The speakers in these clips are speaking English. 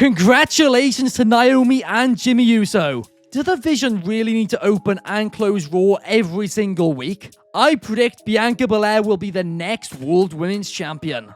Congratulations to Naomi and Jimmy Uso. Do the Vision really need to open and close Raw every single week? I predict Bianca Belair will be the next World Women's Champion.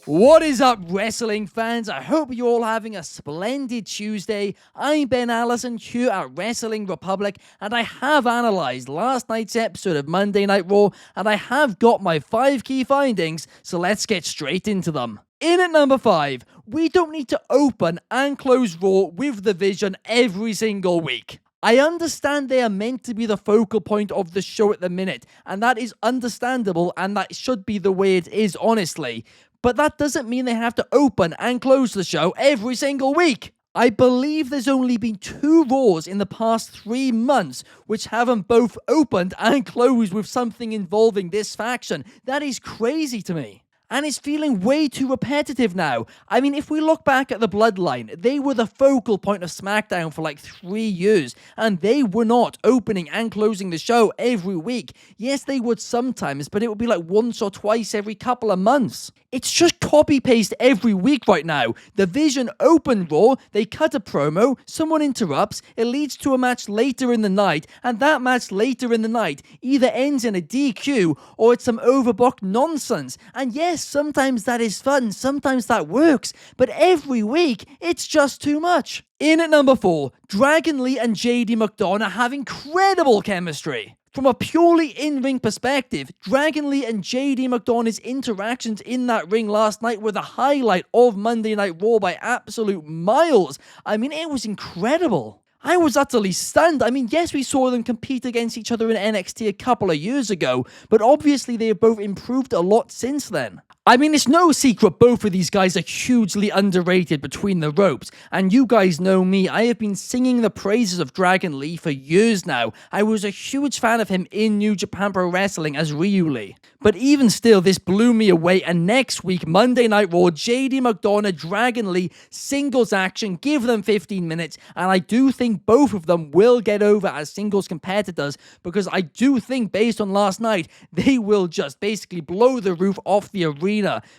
What is up, wrestling fans? I hope you're all having a splendid Tuesday. I'm Allison here at Wrestling Republic, and I have analysed last night's episode of Monday Night Raw, and I have got my 5 key findings, so let's get straight into them. In at number 5, we don't need to open and close Raw with the Vision every single week. I understand they are meant to be the focal point of the show at the minute, and that is understandable, and that should be the way it is, honestly. But that doesn't mean they have to open and close the show every single week. I believe there's only been 2 Raws in the past 3 months which haven't both opened and closed with something involving this faction. That is crazy to me. And it's feeling way too repetitive now. I mean, if we look back at the Bloodline, they were the focal point of SmackDown for like 3 years, and they were not opening and closing the show every week. Yes, they would sometimes, but it would be like once or twice every couple of months. It's just copy-paste every week right now. The Vision open Raw, they cut a promo, someone interrupts, it leads to a match later in the night, and that match later in the night either ends in a DQ or it's some overbooked nonsense. And yes, sometimes that is fun, sometimes that works, but every week, it's just too much. In at number 4, Dragon Lee and JD McDonough have incredible chemistry. From a purely in-ring perspective, Dragon Lee and JD McDonough's interactions in that ring last night were the highlight of Monday Night Raw by absolute miles. I mean, it was incredible. I was utterly stunned. I mean, yes, we saw them compete against each other in NXT a couple of years ago, but obviously they have both improved a lot since then. I mean, it's no secret both of these guys are hugely underrated between the ropes, and you guys know me, I have been singing the praises of Dragon Lee for years now. I was a huge fan of him in New Japan Pro Wrestling as Ryu Lee. But even still, this blew me away, and next week, Monday Night Raw, JD McDonough, Dragon Lee, singles action, give them 15 minutes, and I do think both of them will get over as singles competitors, because I do think, based on last night, they will just basically blow the roof off the arena,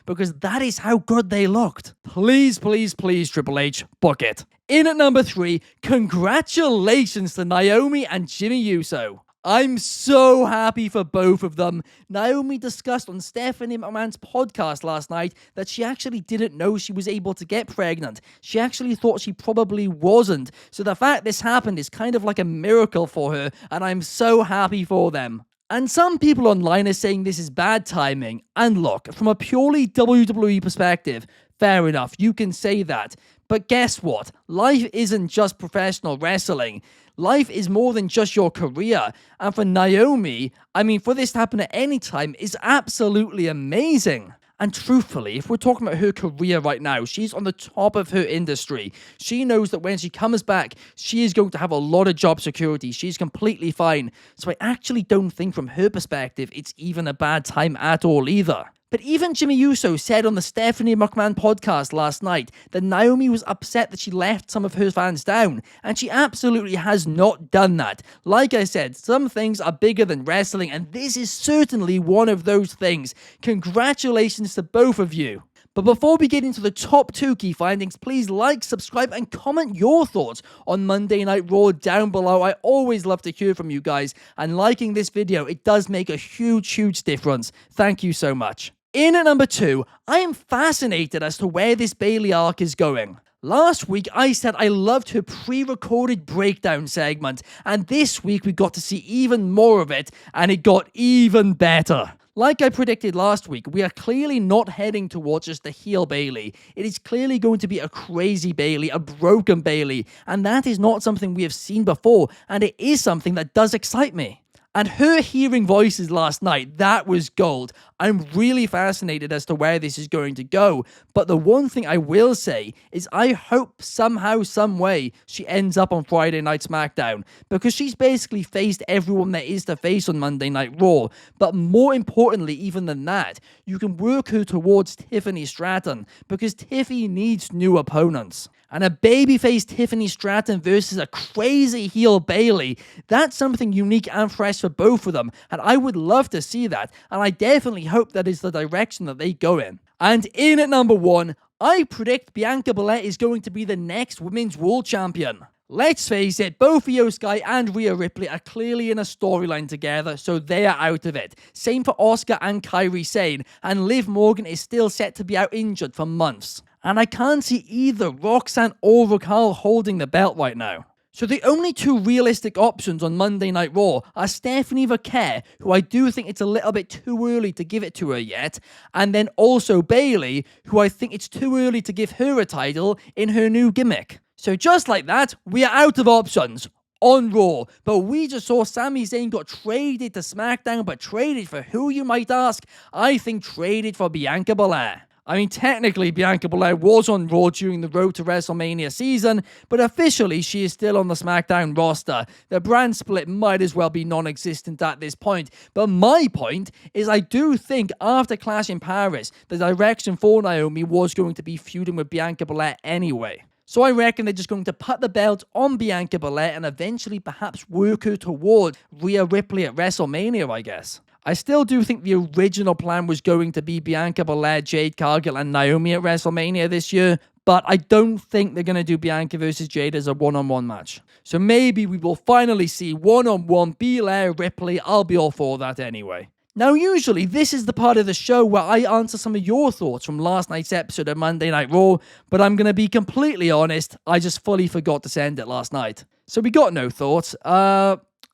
because that is how good they looked. Please, please, please, Triple H, book it. In at number 3, congratulations to Naomi and Jimmy Uso. I'm so happy for both of them. Naomi discussed on Stephanie McMahon's podcast last night that she actually didn't know she was able to get pregnant. She actually thought she probably wasn't. So the fact this happened is kind of like a miracle for her, and I'm so happy for them. And some people online are saying this is bad timing. And look, from a purely WWE perspective, fair enough, you can say that. But guess what? Life isn't just professional wrestling. Life is more than just your career. And for Naomi, I mean, for this to happen at any time is absolutely amazing. And truthfully, if we're talking about her career right now, she's on the top of her industry. She knows that when she comes back, she is going to have a lot of job security. She's completely fine. So I actually don't think from her perspective, it's even a bad time at all either. But even Jimmy Uso said on the Stephanie McMahon podcast last night that Naomi was upset that she left some of her fans down, and she absolutely has not done that. Like I said, some things are bigger than wrestling, and this is certainly one of those things. Congratulations to both of you. But before we get into the top 2 key findings, please like, subscribe, and comment your thoughts on Monday Night Raw down below. I always love to hear from you guys, and liking this video, it does make a huge, huge difference. Thank you so much. In at number 2, I am fascinated as to where this Bayley arc is going. Last week, I said I loved her pre-recorded breakdown segment, and this week we got to see even more of it, and it got even better. Like I predicted last week, we are clearly not heading towards just the heel Bayley. It is clearly going to be a crazy Bayley, a broken Bayley, and that is not something we have seen before, and it is something that does excite me. And her hearing voices last night, that was gold. I'm really fascinated as to where this is going to go. But the one thing I will say is I hope somehow, some way, she ends up on Friday Night SmackDown. Because she's basically faced everyone there is to face on Monday Night Raw. But more importantly, even than that, you can work her towards Tiffany Stratton. Because Tiffy needs new opponents. And a babyface Tiffany Stratton versus a crazy heel Bayley, that's something unique and fresh for both of them, and I would love to see that, and I definitely hope that is the direction that they go in. And in at number 1, I predict Bianca Belair is going to be the next Women's World Champion. Let's face it, both Io Sky and Rhea Ripley are clearly in a storyline together, so they are out of it. Same for Asuka and Kairi Sane, and Liv Morgan is still set to be out injured for months. And I can't see either Roxanne or Raquel holding the belt right now. So the only two realistic options on Monday Night Raw are Stephanie Vaquer, who I do think it's a little bit too early to give it to her yet, and then also Bayley, who I think it's too early to give her a title in her new gimmick. So just like that, we are out of options on Raw, but we just saw Sami Zayn got traded to SmackDown, but traded for who, you might ask? I think traded for Bianca Belair. I mean, technically, Bianca Belair was on Raw during the Road to WrestleMania season, but officially, she is still on the SmackDown roster. The brand split might as well be non-existent at this point, but my point is I do think after Clash in Paris, the direction for Naomi was going to be feuding with Bianca Belair anyway. So I reckon they're just going to put the belt on Bianca Belair and eventually perhaps work her toward Rhea Ripley at WrestleMania, I guess. I still do think the original plan was going to be Bianca Belair, Jade Cargill, and Naomi at WrestleMania this year, but I don't think they're going to do Bianca versus Jade as a one-on-one match. So maybe we will finally see one-on-one Belair Ripley. I'll be all for that anyway. Now, usually, this is the part of the show where I answer some of your thoughts from last night's episode of Monday Night Raw, but I'm going to be completely honest, I just fully forgot to send it last night. So we got no thoughts.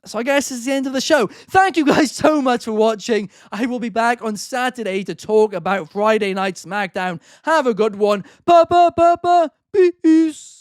So I guess it's the end of the show. Thank you guys so much for watching. I will be back on Saturday to talk about Friday Night SmackDown. Have a good one. Peace.